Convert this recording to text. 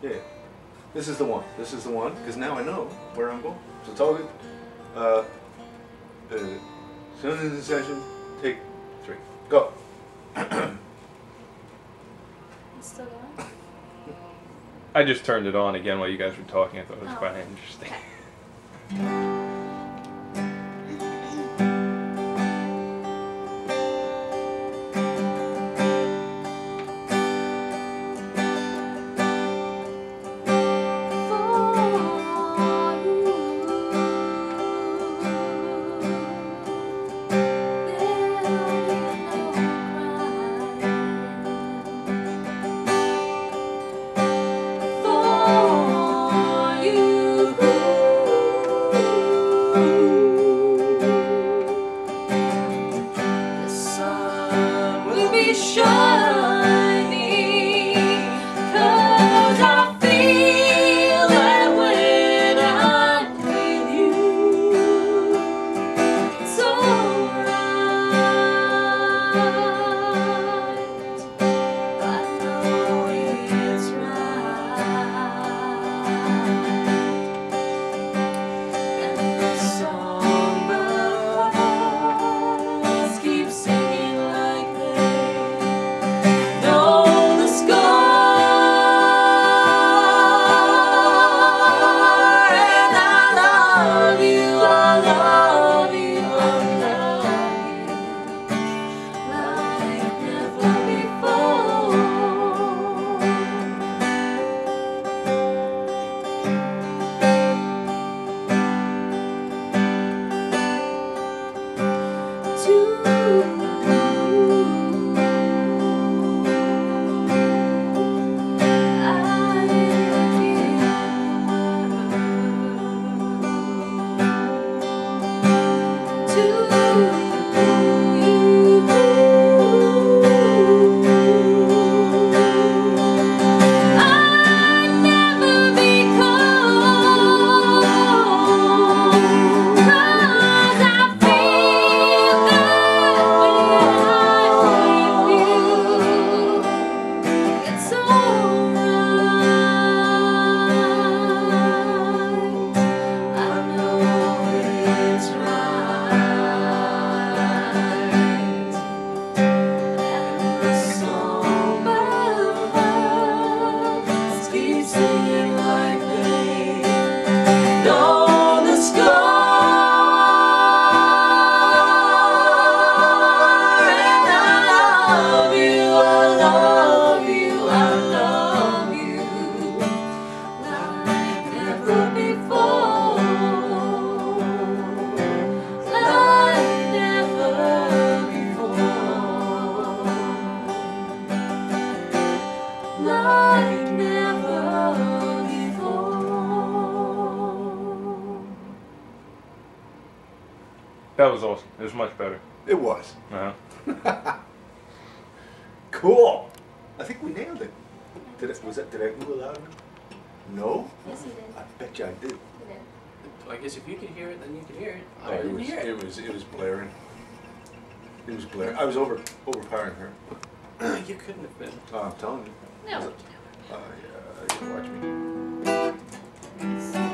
Yeah. This is the one. This is the one, because now I know where I'm going. So it's all good. Soon as in session, take 3. Go. It's still going? I just turned it on again while you guys were talking. I thought it was quite interesting. That was awesome. It was much better. It was. Uh-huh. Cool. I think we nailed it. Did I move loud enough? No? Yes, you did. I bet you I did. You did. I guess if you could hear it, then you could hear it. Oh, I didn't hear it. It was blaring. It was blaring. I was overpowering her. You couldn't have been. Oh, I'm telling you. No. Yeah, you watch me.